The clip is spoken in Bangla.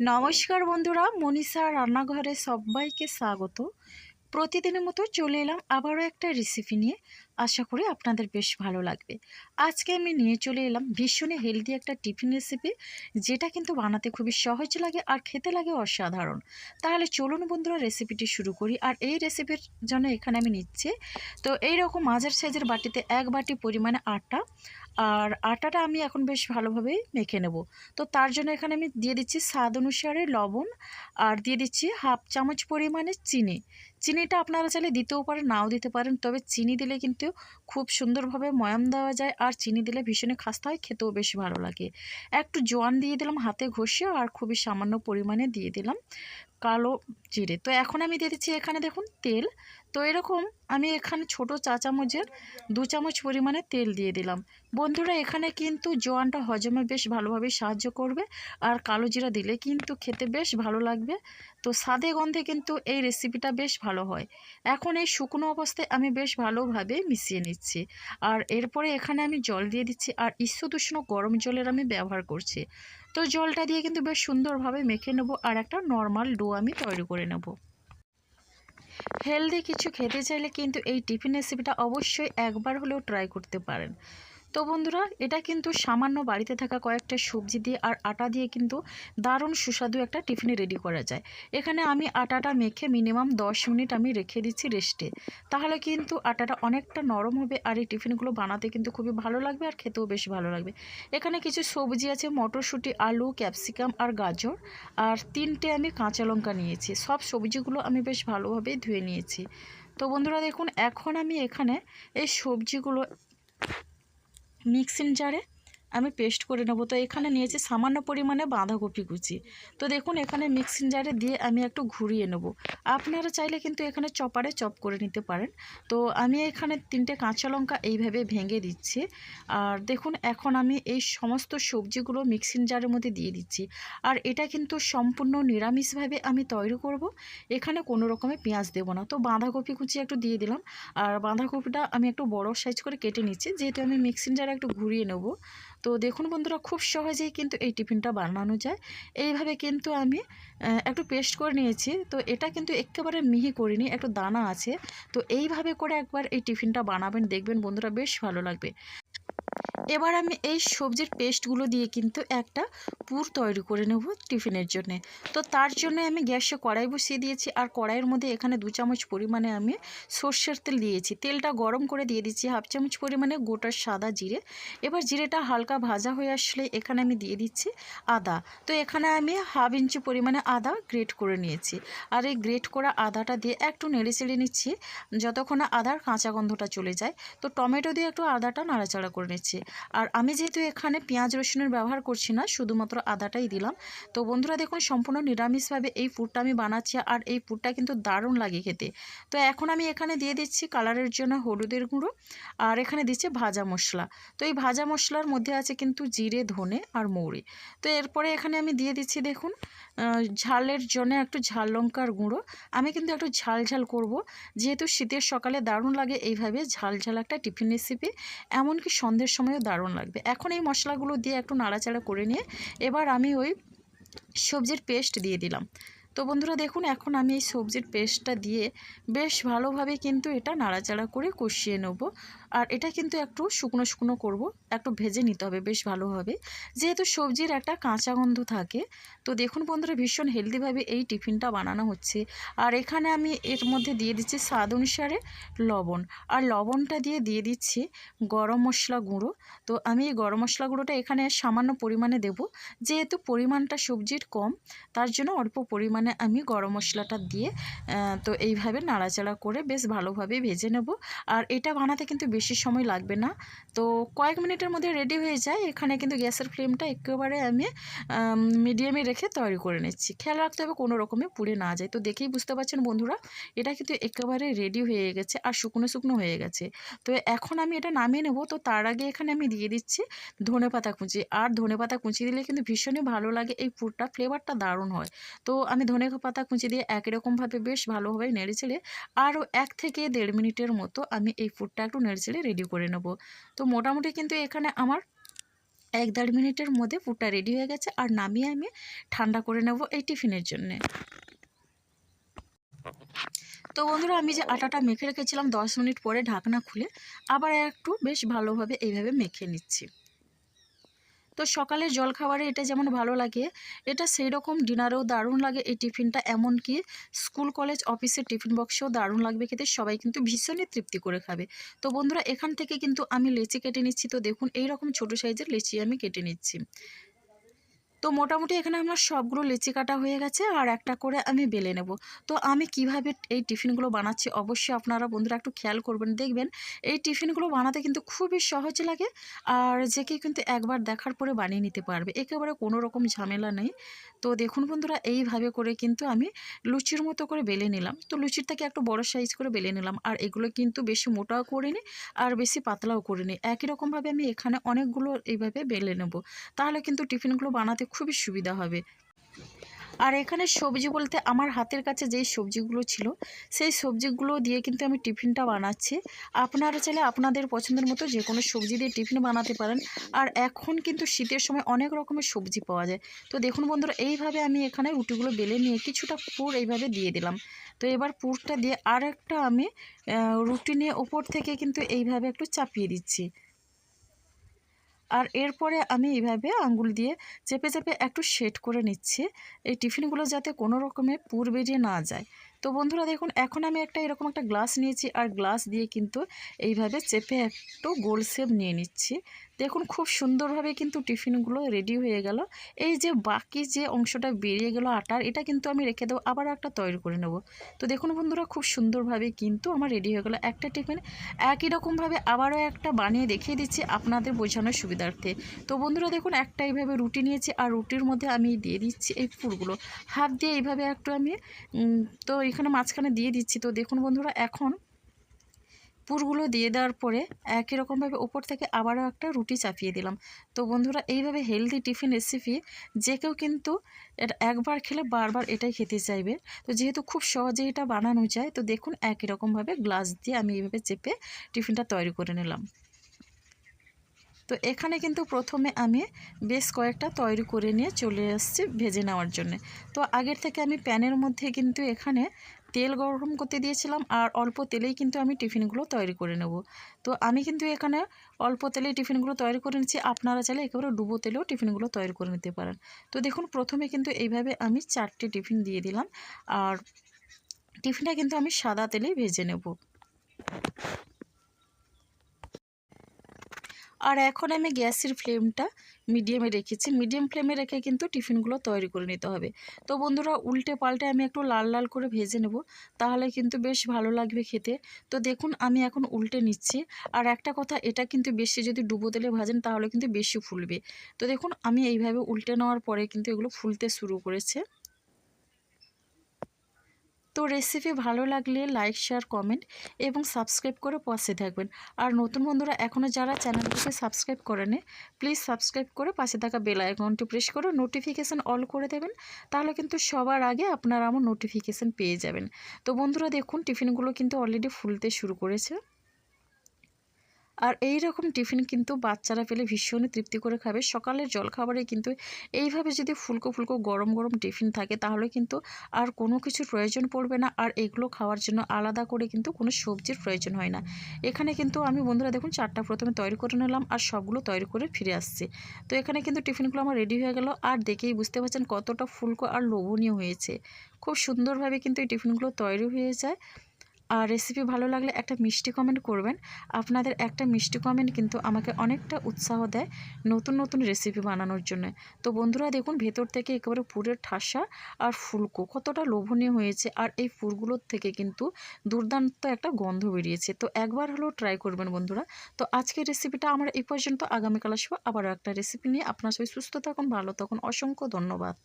নমস্কার বন্ধুরা, মনীষা রান্নাঘরে সবাইকে স্বাগত। প্রতিদিনের মতো চলে এলাম আবারও একটা রেসিপি নিয়ে। আশা করি আপনাদের বেশ ভালো লাগবে। আজকে আমি নিয়ে চলে এলাম ভীষণই হেলদি একটা টিফিন রেসিপি, যেটা কিন্তু বানাতে খুবই সহজ লাগে আর খেতে লাগে অসাধারণ। তাহলে চলুন বন্ধুরা, রেসিপিটি শুরু করি। আর এই রেসিপির জন্য এখানে আমি নিচ্ছি তো এইরকম মাঝার সাইজের বাটিতে 1 বাটি পরিমাণে আটা। আর আটাটা আমি এখন বেশ ভালোভাবেই মেখে নেব। তো তার জন্য এখানে আমি দিয়ে দিচ্ছি স্বাদ অনুসারে লবণ, আর দিয়ে দিচ্ছি হাফ চামচ পরিমাণে চিনি। চিনিটা আপনারা চাইলে দিতেও পারেন, নাও দিতে পারেন, তবে চিনি দিলে কিন্তু খুব সুন্দরভাবে ময়াম দেওয়া যায়। আর চিনি দিলে ভীষণই খাস্তা হয়, খেতেও বেশ ভালো লাগে। একটু জোয়ান দিয়ে দিলাম হাতে ঘষে, আর খুবই সামান্য পরিমাণে দিয়ে দিলাম কালো জিরে। তো এখন আমি দিয়ে দিচ্ছি এখানে দেখুন তেল। তো এরকম আমি এখানে ছোট চা চামচের 2 চামচ পরিমাণে তেল দিয়ে দিলাম। বন্ধুরা, এখানে কিন্তু জোয়ানটা হজমে বেশ ভালোভাবে সাহায্য করবে, আর কালো জিরা দিলে কিন্তু খেতে বেশ ভালো লাগবে। তো স্বাদে গন্ধে কিন্তু এই রেসিপিটা বেশ ভালো হয়। এখন এই শুকনো অবস্থায় আমি বেশ ভালোভাবে মিশিয়ে নিচ্ছি। আর এরপরে এখানে আমি জল দিয়ে দিচ্ছি, আর ঈষৎ উষ্ণ গরম জলের আমি ব্যবহার করছি। তো জলটা দিয়ে কিন্তু বেশ সুন্দরভাবে মেখে নেব, আর একটা নর্মাল ডো আমি তৈরি করে নেব। হেলদি কিছু খেতে চাইলে কিন্তু এই টিফিন রেসিপিটা অবশ্যই একবার হলেও ট্রাই করতে পারেন। তো বন্ধুরা, এটা কিন্তু সামান্য বাড়িতে থাকা কয়েকটা সবজি দিয়ে আর আটা দিয়ে কিন্তু দারুণ সুস্বাদু একটা টিফিনে রেডি করা যায়। এখানে আমি আটাটা মেখে মিনিমাম 10 মিনিট আমি রেখে দিচ্ছি রেস্টে। তাহলে কিন্তু আটাটা অনেকটা নরম হবে, আর এই টিফিনগুলো বানাতে কিন্তু খুবই ভালো লাগবে, আর খেতেও বেশ ভালো লাগবে। এখানে কিছু সবজি আছে, মটরশুঁটি, আলু, ক্যাপসিকাম আর গাজর, আর 3টে আমি কাঁচা লঙ্কা নিয়েছি। সব সবজিগুলো আমি বেশ ভালোভাবে ধুয়ে নিয়েছি। তো বন্ধুরা দেখুন, এখন আমি এখানে এই সবজিগুলো মিক্সিং জারে আমি পেস্ট করে নেব। তো এখানে নিয়েছি সামান্য পরিমাণে বাঁধাকপি কুচি। তো দেখুন, এখানে মিক্সিং জারে দিয়ে আমি একটু ঘুরিয়ে নেব। আপনারা চাইলে কিন্তু এখানে চপারে চপ করে নিতে পারেন। তো আমি এখানে 3টে কাঁচা লঙ্কা এইভাবে ভেঙে দিচ্ছি। আর দেখুন, এখন আমি এই সমস্ত সবজিগুলো মিক্সিং জারের মধ্যে দিয়ে দিচ্ছি। আর এটা কিন্তু সম্পূর্ণ নিরামিষভাবে আমি তৈরি করব। এখানে কোনো রকমের পেঁয়াজ দেব না। তো বাঁধাকপি কুচি একটু দিয়ে দিলাম। আর বাঁধাকপিটা আমি একটু বড় সাইজ করে কেটে নিচ্ছি, যেহেতু আমি মিক্সিং জারে একটু ঘুরিয়ে নেব। তো দেখুন বন্ধুরা, খুব সহজেই কিন্তু এই টিফিনটা বানানো যায়। এইভাবে কিন্তু আমি একটু পেস্ট করে নিয়েছি। তো এটা কিন্তু একেবারে মিহি করিনি, একটু দানা আছে। তো এইভাবে করে একবার এই টিফিনটা বানাবেন, দেখবেন বন্ধুরা বেশ ভালো লাগবে। এবার আমি এই সবজির পেস্টগুলো দিয়ে কিন্তু একটা পুর তৈরি করে নেব টিফিনের জন্যে। তো তার জন্য আমি গ্যাসে কড়াই বসিয়ে দিয়েছি, আর কড়াইয়ের মধ্যে এখানে 2 চামচ পরিমাণে আমি সর্ষের তেল দিয়েছি। তেলটা গরম করে দিয়ে দিচ্ছি হাফ চামচ পরিমাণে গোটা সাদা জিরে। এবার জিরেটা হালকা ভাজা হয়ে আসলে এখানে আমি দিয়ে দিচ্ছি আদা। তো এখানে আমি হাফ ইঞ্চি পরিমাণে আদা গ্রেট করে নিয়েছি। আর এই গ্রেট করা আদাটা দিয়ে একটু নেড়ে চেড়ে নিচ্ছি যতক্ষণ না আদার কাঁচা গন্ধটা চলে যায়। তো টমেটো দিয়ে একটু আদাটা নাড়াচাড়া করে নিচ্ছি। আর আমি যেহেতু এখানে পেঁয়াজ রসুনের ব্যবহার করছি না, শুধুমাত্র আদাটাই দিলাম। তো বন্ধুরা দেখুন, সম্পূর্ণ নিরামিষভাবে এই পুরটা আমি বানাচ্ছি, আর এই পুরটা কিন্তু দারুণ লাগে খেতে। তো এখন আমি এখানে দিয়ে দিচ্ছি কালারের জন্য হলুদের গুঁড়ো, আর এখানে দিচ্ছি ভাজা মশলা। তো এই ভাজা মশলার মধ্যে আছে কিন্তু জিরে, ধনে আর মৌরি। তো এরপরে এখানে আমি দিয়ে দিচ্ছি দেখুন ঝালের জন্য একটু ঝাল লঙ্কার গুঁড়ো। আমি কিন্তু একটু ঝাল ঝাল করব, যেহেতু শীতের সকালে দারুণ লাগে এইভাবে ঝাল ঝাল একটা টিফিন রেসিপি, এমনকি সন্ধ্যের সময়ও দারুণ লাগবে। এখন এই মশলাগুলো দিয়ে একটু নাড়াচাড়া করে নিয়ে এবার আমি ওই সবজির পেস্ট দিয়ে দিলাম। তো বন্ধুরা দেখুন, এখন আমি এই সবজির পেস্টটা দিয়ে বেশ ভালোভাবে কিন্তু এটা নাড়াচাড়া করে কষিয়ে নেব। আর এটা কিন্তু একটু শুকনো শুকনো করব, একটু ভেজে নিতে হবে বেশ ভালোভাবে, যেহেতু সবজির একটা কাঁচা গন্ধ থাকে। তো দেখুন বন্ধুরা, ভীষণ হেলদিভাবে এই টিফিনটা বানানো হচ্ছে। আর এখানে আমি এর মধ্যে দিয়ে দিচ্ছি স্বাদ অনুসারে লবণ, আর লবণটা দিয়ে দিচ্ছি গরম মশলা গুঁড়ো। তো আমি এই গরম মশলা গুঁড়োটা এখানে সামান্য পরিমাণে দেব, যেহেতু পরিমাণটা সবজির কম, তার জন্য অল্প পরিমাণে আমি গরম মশলাটা দিয়ে তো এইভাবে নাড়াচাড়া করে বেশ ভালোভাবে ভেজে নেব। আর এটা বানাতে কিন্তু বেশি সময় লাগবে না, তো কয়েক মিনিটের মধ্যে রেডি হয়ে যায়। এখানে কিন্তু গ্যাসের ফ্লেমটা একেবারে আমি মিডিয়ামে রেখে তৈরি করে নিচ্ছি। খেয়াল রাখতে হবে কোনো রকমে পুড়ে না যায়। তো দেখেই বুঝতে পারছেন বন্ধুরা, এটা কিন্তু একেবারে রেডি হয়ে গেছে, আর শুকনো শুকনো হয়ে গেছে। তো এখন আমি এটা নামিয়ে নেব। তো তার আগে এখানে আমি দিয়ে দিচ্ছি ধনেপাতা কুচি। আর ধনেপাতা কুচি দিলে কিন্তু ভীষণই ভালো লাগে, এই পুরটা ফ্লেভারটা দারুণ হয়। তো আমি ধনেপাতা কুচি দিয়ে একই রকমভাবে বেশ ভালোভাবে নেড়েচেড়ে আরও 1 থেকে 1.5 মিনিটের মতো আমি এই পুরটা একটু নেড়েচেড়ে রেডি করে নেব। তো মোটামুটি কিন্তু এখানে আমার 1-1.5 মিনিটের মধ্যে পুরটা রেডি হয়ে গেছে। আর নামিয়ে আমি ঠান্ডা করে নেব এই টিফিনের জন্যে। তো বন্ধুরা, আমি যে আটাটা মেখে রেখেছিলাম 10 মিনিট পরে ঢাকনা খুলে আবার একটু বেশ ভালোভাবে এইভাবে মেখে নিচ্ছি। তো সকালের জলখাবারে এটা যেমন ভালো লাগে, এটা সেই রকম ডিনারেও দারুণ লাগে এই টিফিনটা। এমনকি স্কুল কলেজ অফিসের টিফিন বক্সেও দারুণ লাগবে খেতে, সবাই কিন্তু ভীষণই তৃপ্তি করে খাবে। তো বন্ধুরা, এখান থেকে কিন্তু আমি লেচি কেটে নিচ্ছি। তো দেখুন এইরকম ছোটো সাইজের লেচি আমি কেটে নিচ্ছি। তো মোটামুটি এখানে আমার সবগুলো লেচি কাটা হয়ে গেছে, আর একটা করে আমি বেলে নেব। তো আমি কিভাবে এই টিফিনগুলো বানাচ্ছি অবশ্যই আপনারা বন্ধুরা একটু খেয়াল করবেন, দেখবেন এই টিফিনগুলো বানাতে কিন্তু খুবই সহজ লাগে। আর যে কেউ কিন্তু একবার দেখার পরে বানিয়ে নিতে পারবে, একেবারে কোনো রকম ঝামেলা নেই। তো দেখুন বন্ধুরা, এইভাবে করে কিন্তু আমি লুচির মতো করে বেলে নিলাম। তো লুচির থেকে একটু বড় সাইজ করে বেলে নিলাম। আর এগুলো কিন্তু বেশি মোটাও করিনি আর বেশি পাতলাও করিনি, একই রকমভাবে আমি এখানে অনেকগুলো এইভাবে বেলে নেব। তাহলে কিন্তু টিফিনগুলো বানাতে খুবই সুবিধা হবে। আর এখানে সবজি বলতে আমার হাতের কাছে যেই সবজিগুলো ছিল সেই সবজিগুলো দিয়ে কিন্তু আমি টিফিনটা বানাচ্ছি। আপনারা চাইলে আপনাদের পছন্দের মতো যে কোনো সবজি দিয়ে টিফিন বানাতে পারেন। আর এখন কিন্তু শীতের সময় অনেক রকমের সবজি পাওয়া যায়। তো দেখুন বন্ধুরা, এইভাবে আমি এখানে রুটিগুলো বেলে নিয়ে কিছুটা পুর এইভাবে দিয়ে দিলাম। তো এবার পুরটা দিয়ে আর একটা আমি রুটি নিয়ে ওপর থেকে কিন্তু এইভাবে একটু চাপিয়ে দিচ্ছি। আর এরপরে আমি এইভাবে আঙ্গুল দিয়ে চেপে চেপে একটু সেট করে নিচ্ছি, এই টিফিনগুলো যাতে কোনো রকমের পুর বেরিয়ে না যায়। তো বন্ধুরা দেখুন, এখন আমি এরকম একটা গ্লাস নিয়েছি, আর গ্লাস দিয়ে কিন্তু এইভাবে চেপে একটু গোল শেপ নিয়ে নিচ্ছি। দেখুন খুব সুন্দরভাবে কিন্তু টিফিনগুলো রেডি হয়ে গেল। এই যে বাকি যে অংশটা বেরিয়ে গেল আটার, এটা কিন্তু আমি রেখে দেবো, আবার একটা তৈরি করে নেব। তো দেখুন বন্ধুরা, খুব সুন্দরভাবে কিন্তু আমার রেডি হয়ে গেল একটা টিফিন। একই রকমভাবে আবারও একটা বানিয়ে দেখিয়ে দিচ্ছি আপনাদের বোঝানোর সুবিধার্থে। তো বন্ধুরা দেখুন, একটা এইভাবে রুটি নিয়েছি, আর রুটির মধ্যে আমি দিয়ে দিচ্ছি এই পুরগুলো হাত দিয়ে এইভাবে একটু আমি তো এখানে মাঝখানে দিয়ে দিচ্ছি। তো দেখুন বন্ধুরা, এখন পুরগুলো দিয়ে দেওয়ার পরে একই রকমভাবে উপর থেকে আবারও একটা রুটি চাপিয়ে দিলাম। তো বন্ধুরা, এইভাবে হেলদি টিফিন রেসিপি যে কেউ কিন্তু এটা একবার খেলে বারবার এটাই খেতে চাইবে। তো যেহেতু খুব সহজে এটা বানানো যায়, তো দেখুন একই রকমভাবে গ্লাস দিয়ে আমি এইভাবে চেপে টিফিনটা তৈরি করে নিলাম। তো এখানে কিন্তু প্রথমে আমি বেশ কয়েকটা তৈরি করে নিয়ে চলে আসছি ভেজে নেওয়ার জন্য। তো আগের থেকে আমি প্যানের মধ্যে কিন্তু এখানে তেল গরম করতে দিয়েছিলাম, আর অল্প তেলেই কিন্তু আমি টিফিনগুলো তৈরি করে নেব। তো আমি কিন্তু এখানে অল্প তেলেই টিফিনগুলো তৈরি করে নিচ্ছি, আপনারা চাইলে একেবারে ডুবো তেলেও টিফিনগুলো তৈরি করে নিতে পারেন। তো দেখুন প্রথমে কিন্তু এইভাবে আমি 4টে টিফিন দিয়ে দিলাম, আর টিফিনটা কিন্তু আমি সাদা তেলেই ভেজে নেব। আর এখন আমি গ্যাসের ফ্লেমটা মিডিয়ামে রেখেছি, মিডিয়াম ফ্লেমে রেখে কিন্তু টিফিনগুলো তৈরি করে নিতে হবে। তো বন্ধুরা, উল্টে পাল্টে আমি একটু লাল লাল করে ভেজে নেব, তাহলে কিন্তু বেশ ভালো লাগবে খেতে। তো দেখুন আমি এখন উল্টে নিচ্ছি। আর একটা কথা, এটা কিন্তু বেশি যদি ডুবো তেলে ভাজেন তাহলে কিন্তু বেশি ফুলবে। তো দেখুন আমি এইভাবে উল্টে নেওয়ার পরে কিন্তু এগুলো ফুলতে শুরু করেছে। তো রেসিপি ভালো লাগলে লাইক, শেয়ার, কমেন্ট এবং সাবস্ক্রাইব করে পাশে থাকবেন। আর নতুন বন্ধুরা এখনও যারা চ্যানেলটিকে সাবস্ক্রাইব করেনি, প্লিজ সাবস্ক্রাইব করে পাশে থাকা বেল আইকনটি প্রেস করে নোটিফিকেশান অল করে দেবেন। তাহলে কিন্তু সবার আগে আপনারা আমার নোটিফিকেশান পেয়ে যাবেন। তো বন্ধুরা দেখুন, টিফিনগুলো কিন্তু অলরেডি ফুলতে শুরু করেছে। আর এই রকম টিফিন কিন্তু বাচ্চারা পেলে ভীষণই তৃপ্তি করে খাবে। সকালের জলখাবারে কিন্তু এইভাবে যদি ফুলকো ফুলকো গরম গরম টিফিন থাকে, তাহলে কিন্তু আর কোনো কিছুর প্রয়োজন পড়বে না। আর এগুলো খাওয়ার জন্য আলাদা করে কিন্তু কোনো সবজির প্রয়োজন হয় না। এখানে কিন্তু আমি বন্ধুরা দেখুন 4টা প্রথমে তৈরি করে নিলাম, আর সবগুলো তৈরি করে ফিরে আসছি। তো এখানে কিন্তু টিফিনগুলো আমার রেডি হয়ে গেল, আর দেখেই বুঝতে পারছেন কতটা ফুলকো আর লোভনীয় হয়েছে। খুব সুন্দরভাবে কিন্তু এই টিফিনগুলো তৈরি হয়ে যায়। আর রেসিপি ভালো লাগলে একটা মিষ্টি কমেন্ট করবেন। আপনাদের একটা মিষ্টি কমেন্ট কিন্তু আমাকে অনেকটা উৎসাহ দেয় নতুন নতুন রেসিপি বানানোর জন্য। তো বন্ধুরা দেখুন, ভেতর থেকে একেবারে পুরের ঠাসা আর ফুলকো কতটা লোভনীয় হয়েছে, আর এই পুরগুলোর থেকে কিন্তু দুর্দান্ত একটা গন্ধ বেরিয়েছে। তো একবার হলেও ট্রাই করবেন বন্ধুরা। তো আজকের রেসিপিটা আমার এই পর্যন্ত। আগামীকাল আসবো আবারও একটা রেসিপি নিয়ে। আপনার সবাই সুস্থ থাকুন, ভালো থাকুন। অসংখ্য ধন্যবাদ।